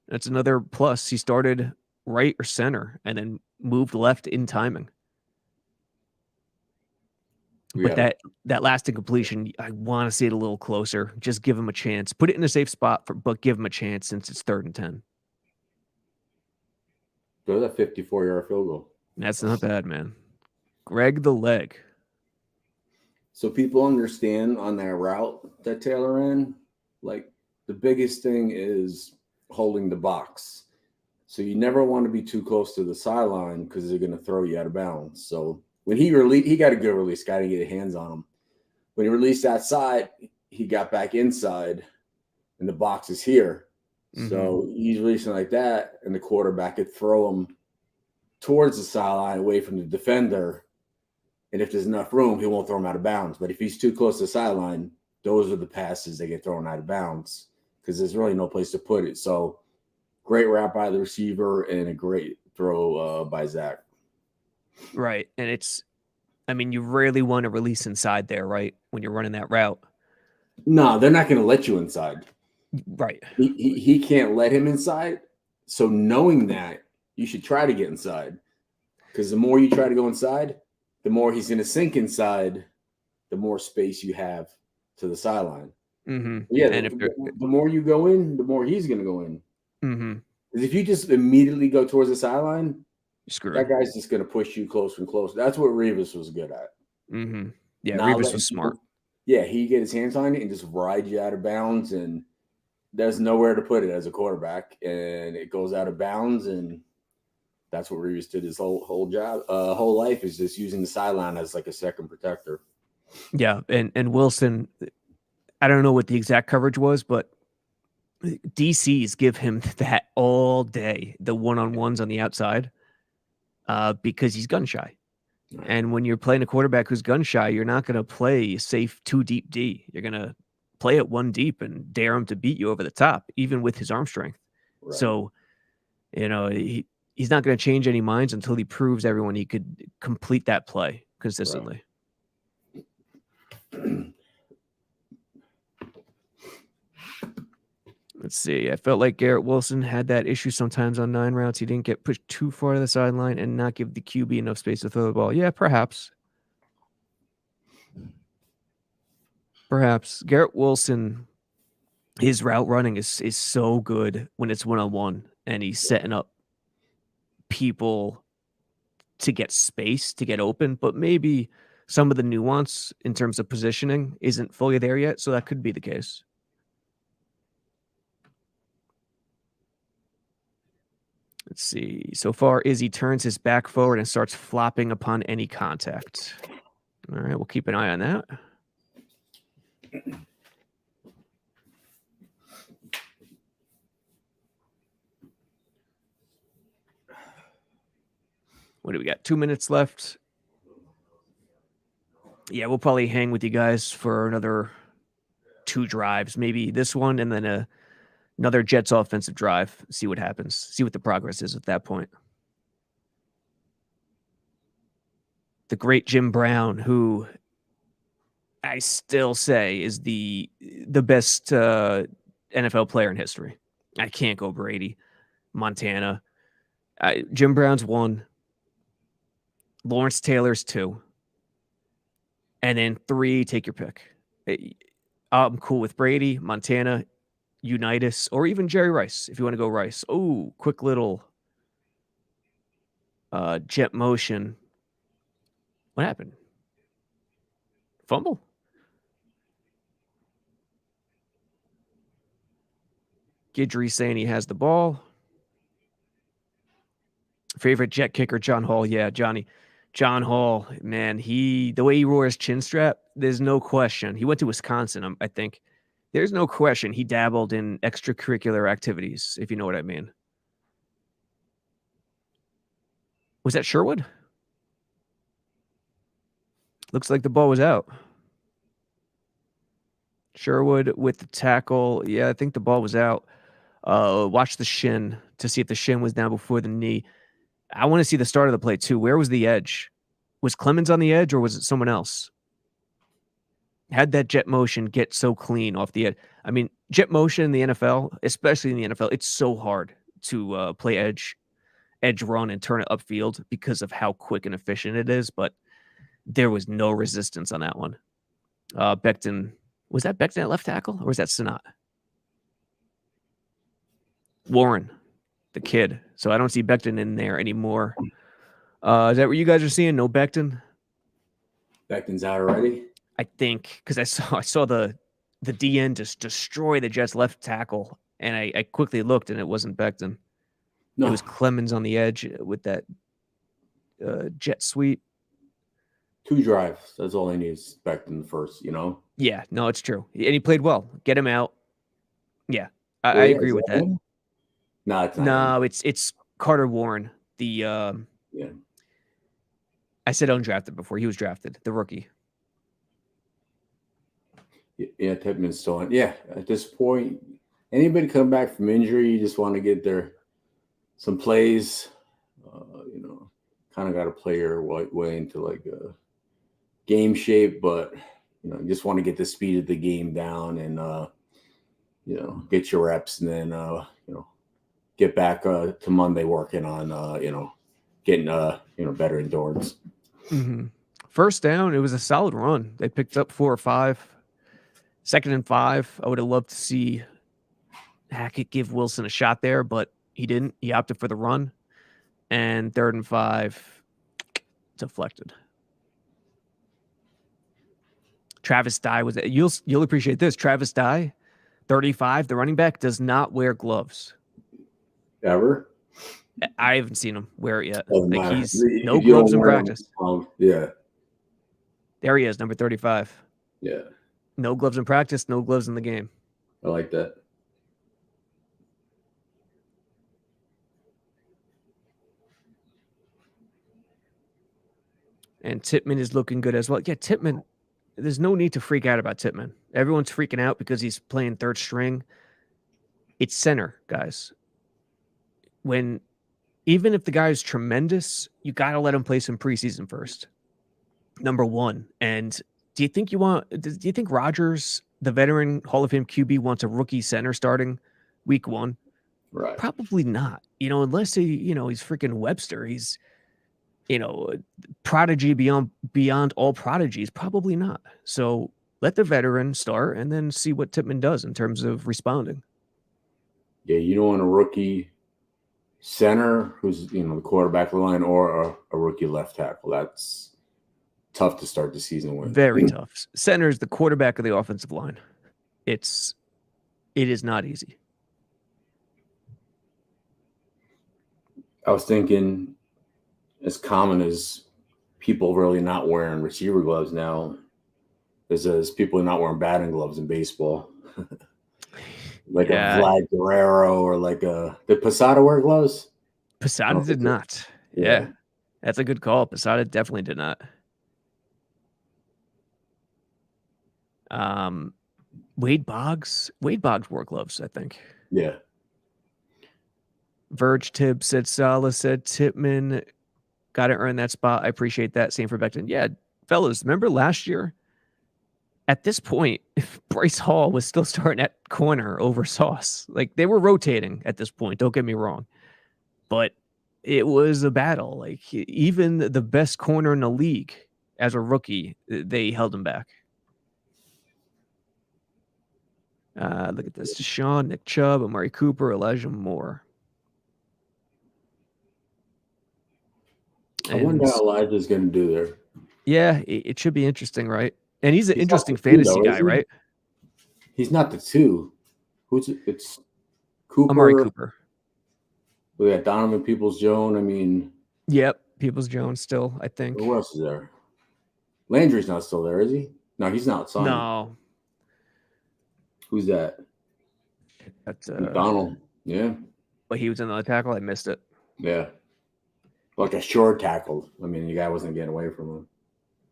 That's another plus. He started right or center and then moved left in timing. But that last incompletion, I want to see it a little closer. Just give him a chance. Put it in a safe spot, but give him a chance since it's 3rd and 10. Go that 54-yard field goal. That's not bad, man. Greg the leg. So people understand on that route that Taylor ran, like the biggest thing is holding the box. So you never want to be too close to the sideline because they're going to throw you out of bounds. So when he got a good release. Got to get hands on him. When he released outside, he got back inside, and the box is here. Mm-hmm. So he's releasing like that, and the quarterback could throw him towards the sideline away from the defender. And if there's enough room, he won't throw him out of bounds. But if he's too close to the sideline, those are the passes that get thrown out of bounds because there's really no place to put it. So great route by the receiver and a great throw by Zach. Right. And you rarely want to release inside there, right? When you're running that route. No, they're not going to let you inside. Right. He can't let him inside. So knowing that, you should try to get inside, because the more you try to go inside, the more he's going to sink inside, the more space you have to the sideline. Mm-hmm. Yeah, And if the more you go in, the more he's going to go in. mm-hmm. Because if you just immediately go towards the sideline, You're screwed. that guy's just going to push you closer and closer. That's what Revis was good at. Mm-hmm. Yeah, Not Revis letting was smart. people, yeah, he get his hands on it and just ride you out of bounds, and there's nowhere to put it as a quarterback, and it goes out of bounds, and that's what Revis did his whole job, whole life, is just using the sideline as like a second protector. Yeah, and Wilson, I don't know what the exact coverage was, but DCs give him that all day, the one-on-ones on the outside, because he's gun shy. Right. And when you're playing a quarterback who's gun shy, you're not going to play safe 2 deep D. You're going to play it 1 deep and dare him to beat you over the top, even with his arm strength. Right. So, he's not going to change any minds until he proves everyone he could complete that play consistently. Right. Let's see. I felt like Garrett Wilson had that issue sometimes on 9 routes. He didn't get pushed too far to the sideline and not give the QB enough space to throw the ball. Yeah, perhaps. Perhaps. Garrett Wilson, his route running is so good when it's one-on-one and he's setting up people to get space, to get open, but maybe some of the nuance in terms of positioning isn't fully there yet, so that could be the case. Let's see. So far, Izzy turns his back forward and starts flopping upon any contact. All right, we'll keep an eye on that. What do we got? 2 minutes left. Yeah, we'll probably hang with you guys for another 2 drives, maybe this one and then another Jets offensive drive. See what happens. See what the progress is at that point. The great Jim Brown, who I still say is the best NFL player in history. I can't go Brady, Montana. Jim Brown's 1. Lawrence Taylor's 2. And then 3, take your pick. I'm cool with Brady, Montana, Unitas, or even Jerry Rice, if you want to go Rice. Oh, quick little jet motion. What happened? Fumble? Guidry saying he has the ball. Favorite Jet kicker, John Hall. Yeah, Johnny. John Hall, man, the way he wore his chin strap, there's no question. He went to Wisconsin, I think. There's no question he dabbled in extracurricular activities, if you know what I mean. Was that Sherwood? Looks like the ball was out. Sherwood with the tackle. Yeah, I think the ball was out. Watch the shin to see if the shin was down before the knee. I want to see the start of the play too. Where was the edge? Was Clemens on the edge or was it someone else? Had that jet motion get so clean off the edge? I mean, jet motion in the NFL, especially in the NFL, it's so hard to play edge run and turn it upfield because of how quick and efficient it is. But there was no resistance on that one. Becton, was that Becton at left tackle or was that Sinat? Warren, the kid. So I don't see Becton in there anymore. Is that what you guys are seeing? No Becton? Becton's out already? I think, because I saw the DN just destroy the Jets left tackle, and I quickly looked, and it wasn't Becton. No. It was Clemens on the edge with that jet sweep. 2 drives. That's all he needs. Becton first, Yeah, no, it's true. And he played well. Get him out. Yeah, I agree with that. Him? No, it's not. No, it's Carter Warren. The yeah. I said undrafted before. He was drafted. The rookie. Yeah, Pittman's still on. Yeah, at this point, anybody come back from injury, you just want to get some plays. Kind of got to play your way into like a game shape, but you just want to get the speed of the game down. And get your reps, and then get back to Monday working on getting better endurance. Mm-hmm. First down, it was a solid run. They picked up 4 or 5. 2nd and 5. I would have loved to see Hackett give Wilson a shot there, but he didn't. He opted for the run. And 3rd and 5, deflected. Travis Dye was it. You'll appreciate this. Travis Dye, 35, the running back, does not wear gloves. Ever? I haven't seen him wear it yet. Doesn't Like matter. he's no If you gloves don't in wear 'em, practice. yeah. There he is, number 35. Yeah. No gloves in practice, no gloves in the game. I like that. And Tippmann is looking good as well. Yeah, Tippmann, there's no need to freak out about Tippmann. Everyone's freaking out because he's playing 3rd string. It's center, guys. Even if the guy is tremendous, you got to let him play some preseason first. Number one. And do you think Rodgers, the veteran Hall of Fame QB, wants a rookie center starting week 1? Right. Probably not. Unless he's freaking Webster. He's, prodigy beyond all prodigies. Probably not. So let the veteran start and then see what Tippmann does in terms of responding. Yeah, you don't want a rookie center who's the quarterback of the line, or a rookie left tackle. That's tough to start the season with. Very tough. Center is the quarterback of the offensive line. It is not easy. I was thinking, as common as people really not wearing receiver gloves now, as people not wearing batting gloves in baseball. Like a Vlad Guerrero or did Posada wear gloves? Posada did not. Yeah. That's a good call. Posada definitely did not. Wade Boggs wore gloves, I think. Yeah. Verge Tibbs said Salah said Tippmann got to earn that spot. I appreciate that. Same for Becton. Yeah, fellas, remember last year? At this point, if Bryce Hall was still starting at corner over Sauce, like they were rotating at this point. Don't get me wrong, but it was a battle. Like even the best corner in the league as a rookie, they held him back. Look at this: Deshaun, Nick Chubb, Amari Cooper, Elijah Moore. I wonder how Elijah's going to do there. Yeah, it should be interesting, right? And he's an interesting fantasy guy, right? He's not the 2. It's Cooper. Amari Cooper. We got Donovan Peoples-Jones. Yep, Peoples-Jones still, I think. Who else is there? Landry's not still there, is he? No, he's not signed. No. Who's that? That's McDonald. Yeah. But he was in the tackle. I missed it. Yeah. Like a short tackle. The guy wasn't getting away from him.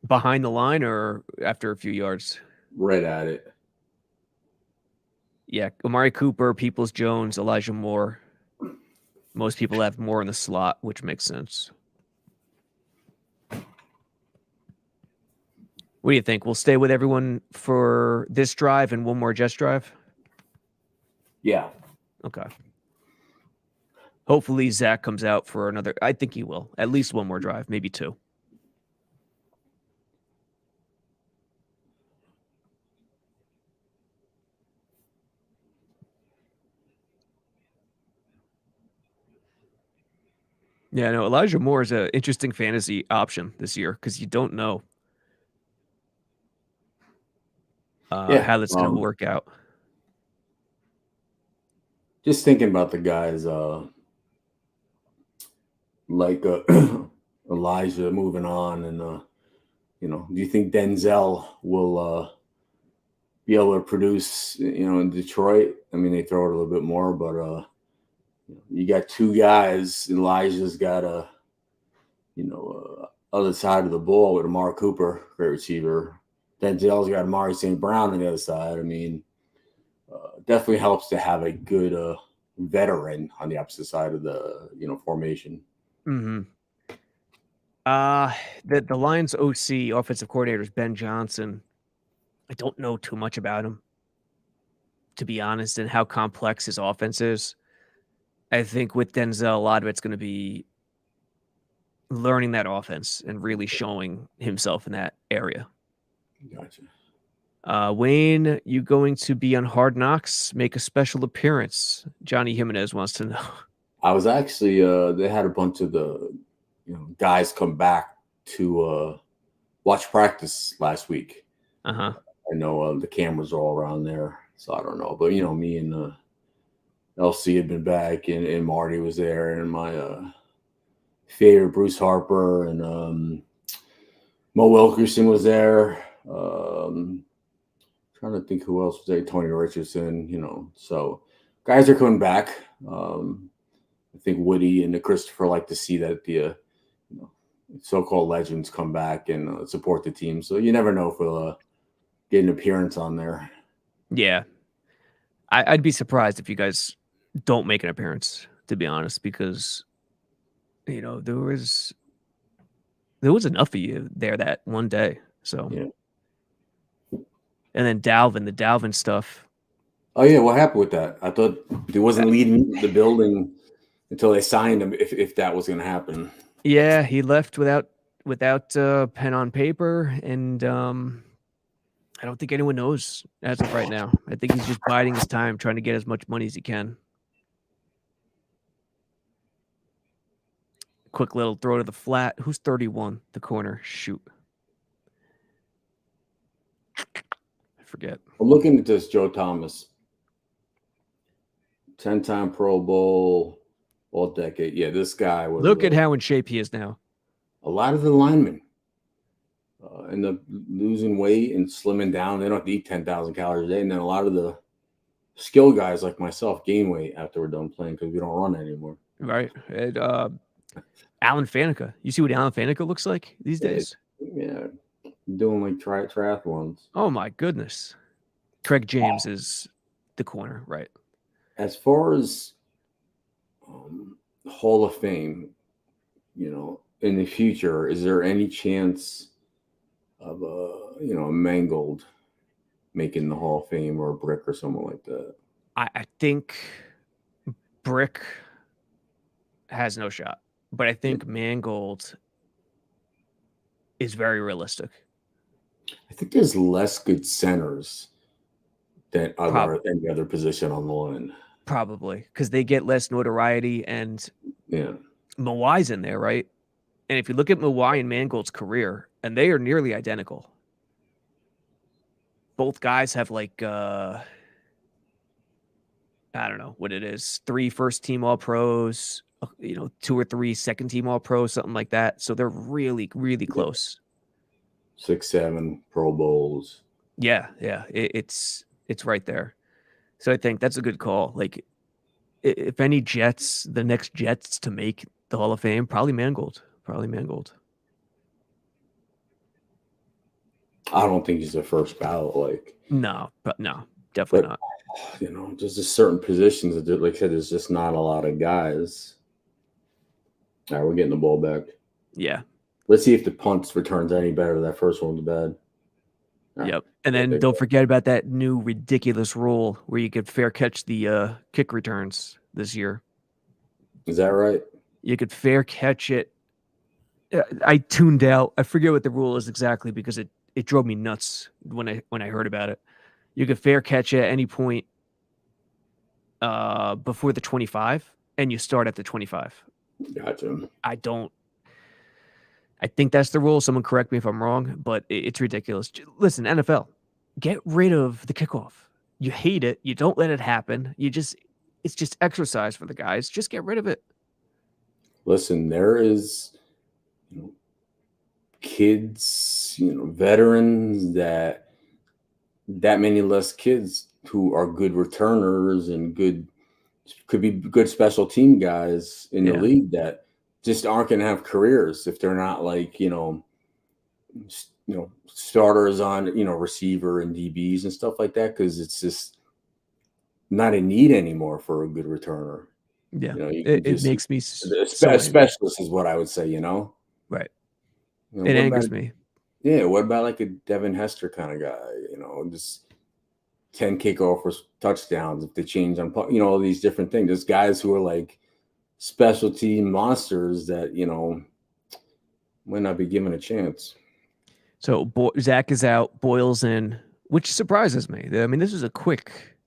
Behind the line or after a few yards? Right at it. Yeah, Amari Cooper, Peoples-Jones, Elijah Moore. Most people have Moore in the slot, which makes sense. What do you think? We'll stay with everyone for this drive and one more Jets drive? Yeah. Okay. Hopefully Zach comes out for another. I think he will. At least one more drive, maybe 2. Yeah, no, Elijah Moore is an interesting fantasy option this year because you don't know how that's going to work out. Just thinking about the guys like Elijah moving on, and do you think Denzel will be able to produce in Detroit? They throw it a little bit more, but you got 2 guys. Elijah's got other side of the ball with Amari Cooper, great receiver. Denzel's got Amari St. Brown on the other side. Definitely helps to have a good veteran on the opposite side of the formation. Mm-hmm. The Lions OC offensive coordinator is Ben Johnson. I don't know too much about him. to be honest, and how complex his offense is. I think with Denzel, a lot of it's going to be learning that offense and really showing himself in that area. Gotcha. Wayne, you going to be on Hard Knocks? Make a special appearance. Johnny Jimenez wants to know. I was actually they had a bunch of the guys come back to watch practice last week. Uh-huh. I know the cameras are all around there, so I don't know. But me and LC had been back, and Marty was there, and my favorite Bruce Harper and Mo Wilkerson was there. Trying to think who else was there. Tony Richardson, so guys are coming back. I think Woody and Christopher like to see that the so-called legends come back and support the team. So you never know if we'll get an appearance on there. Yeah. I'd be surprised if you guys don't make an appearance, to be honest, because there was enough of you there that one day. So Yeah. And then the Dalvin stuff. Oh yeah, what happened with that? I thought he wasn't leaving the building until they signed him. If that was going to happen. Yeah, he left without pen on paper, and I don't think anyone knows as of right now. I think he's just biding his time, trying to get as much money as he can. Quick little throw to the flat. Who's 31? The corner. Shoot. I forget. I'm looking at this Joe Thomas. 10-time Pro Bowl, all decade. Yeah, this guy was. Look at how in shape he is now. A lot of the linemen end up losing weight and slimming down. They don't have to eat 10,000 calories a day. And then a lot of the skill guys like myself gain weight after we're done playing because we don't run anymore. Right. And, Alan Faneca. You see what Alan Faneca looks like these days? Yeah. Doing like triathlons. Oh, my goodness. Craig James is the corner, right? As far as Hall of Fame, in the future, is there any chance of a Mangold making the Hall of Fame or a Brick or someone like that? I think Brick has no shot, but I think Mangold is very realistic. I think there's less good centers than any other position on the line. Probably because they get less notoriety, and Mawai's in there, right? And if you look at Mawai and Mangold's career, and they are nearly identical. Both guys have like I don't know what it is, 3 first-team All-Pros, 2 or 3 second-team All-Pros, something like that. So they're really, really close. 6, 7 Pro Bowls. Yeah. It's right there. So I think that's a good call. Like, if any Jets, the next Jets to make the Hall of Fame, probably Mangold. I don't think he's the first ballot. No, definitely not. There's just certain positions that, like I said, there's just not a lot of guys. All right, we're getting the ball back. Yeah. Let's see if the punt returns any better. That first one's bad. Yep. And then don't forget about that new ridiculous rule where you could fair catch the kick returns this year. Is that right? You could fair catch it. I tuned out. I forget what the rule is exactly because it drove me nuts when I heard about it. You could fair catch at any point before the 25, and you start at the 25. Gotcha. I think that's the rule. Someone correct me if I'm wrong, but it's ridiculous. Listen, NFL, get rid of the kickoff. You hate it. You don't let it happen. It's just exercise for the guys. Just get rid of it. Listen, there is kids, veterans that many less kids who are good returners and could be good special team guys in the league that just aren't going to have careers if they're not like, starters on, receiver and DBs and stuff like that. Cause it's just not a need anymore for a good returner. Yeah. It makes me a specialist is what I would say, Right. It angers me. Yeah. What about like a Devin Hester kind of guy, just 10 kickoff for touchdowns if they change on, all these different things. There's guys who are like specialty monsters that, might not be given a chance. So Zach is out, Boyle's in, which surprises me. I mean, this is a quick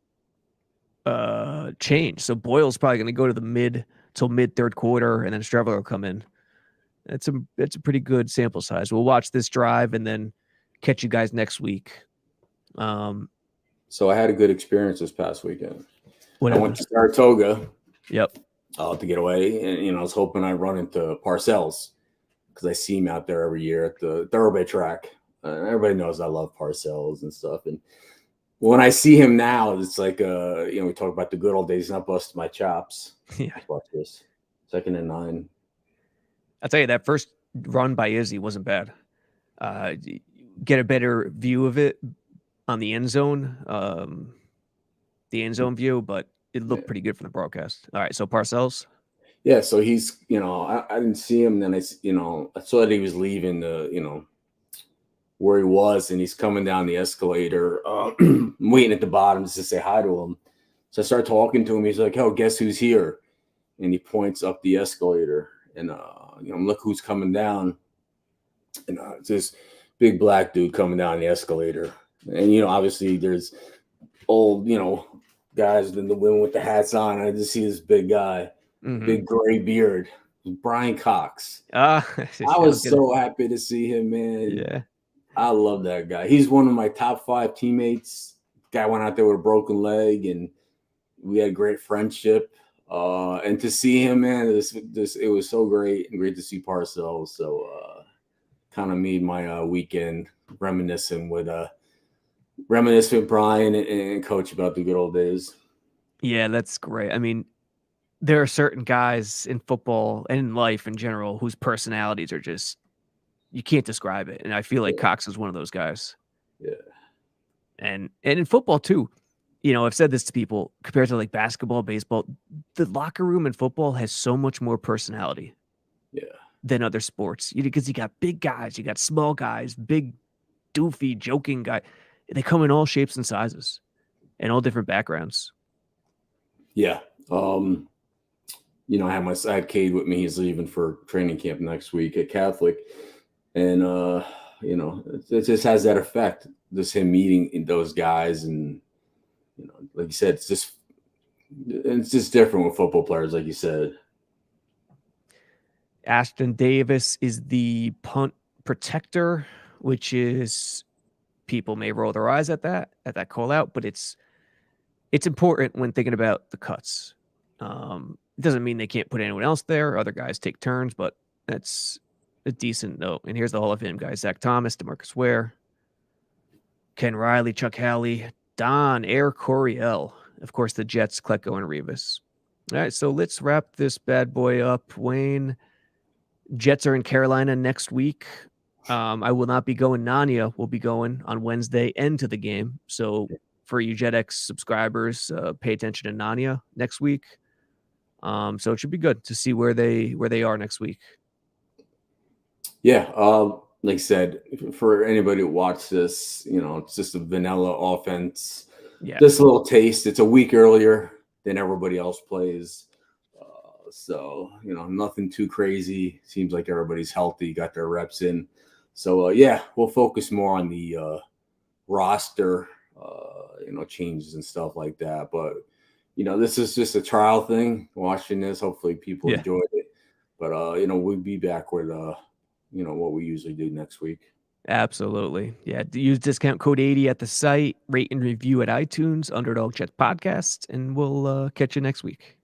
change. So Boyle's probably going to go to the mid third quarter, and then Streveler will come in. That's a pretty good sample size. We'll watch this drive and then catch you guys next week. So I had a good experience this past weekend. Whatever. I went to Saratoga. Yep. To get away, and I was hoping I'd run into Parcells because I see him out there every year at the Thoroughbred track. Everybody knows I love Parcells and stuff, and when I see him now, it's like we talk about the good old days, not busting my chops. Yeah. Let's watch this. 2nd and 9. I'll tell you, that first run by Izzy wasn't bad. Get a better view of it on the end zone view, but it looked pretty good from the broadcast. All right, so Parcells. Yeah, so he's, I didn't see him. Then I saw that he was leaving the, where he was, and he's coming down the escalator, waiting at the bottom just to say hi to him. So I start talking to him. He's like, "Oh, guess who's here?" And he points up the escalator, and look who's coming down. And it's this big black dude coming down the escalator. And obviously there's old, guys in the women with the hats on. I just see this big guy, big gray beard, Brian Cox. I was so happy to see him, man. Yeah. I love that guy. He's one of my top 5 teammates. Guy went out there with a broken leg, and we had great friendship. And to see him, man, it was so great, and great to see Parcells. So kind of made my weekend reminiscing with Brian and Coach about the good old days. Yeah, that's great. I mean, there are certain guys in football and in life in general whose personalities are just, you can't describe it. And I feel like Cox is one of those guys. Yeah. And in football too, I've said this to people, compared to like basketball, baseball, the locker room in football has so much more personality than other sports. Because you got big guys, you got small guys, big, doofy, joking guy. They come in all shapes and sizes and all different backgrounds. Yeah. I had Cade with me. He's leaving for training camp next week at Catholic. And, it just has that effect, just him meeting those guys. And, like you said, it's just different with football players, like you said. Ashton Davis is the punt protector, which is, people may roll their eyes at that call out, but it's important when thinking about the cuts. It doesn't mean they can't put anyone else there. Other guys take turns, but that's a decent note. And here's the Hall of Fame guys: Zach Thomas, DeMarcus Ware, Ken Riley, Chuck Halley, Don Air Coryell, of course, the Jets, Klecko, and Rivas. All right, so let's wrap this bad boy up. Wayne, Jets are in Carolina next week. I will not be going. Nanya will be going on Wednesday and to the game. So for you JetX subscribers, pay attention to Nanya next week. So it should be good to see where they are next week. Yeah, like I said, for anybody who watched this, it's just a vanilla offense. Yeah, just a little taste. It's a week earlier than everybody else plays. So, nothing too crazy. Seems like everybody's healthy, got their reps in. So, we'll focus more on the roster, changes and stuff like that. But, this is just a trial thing, watching this. Hopefully people enjoyed it. But, we'll be back with, what we usually do next week. Absolutely. Yeah, use discount code 80 at the site, rate and review at iTunes, Underdog Jets Podcast, and we'll catch you next week.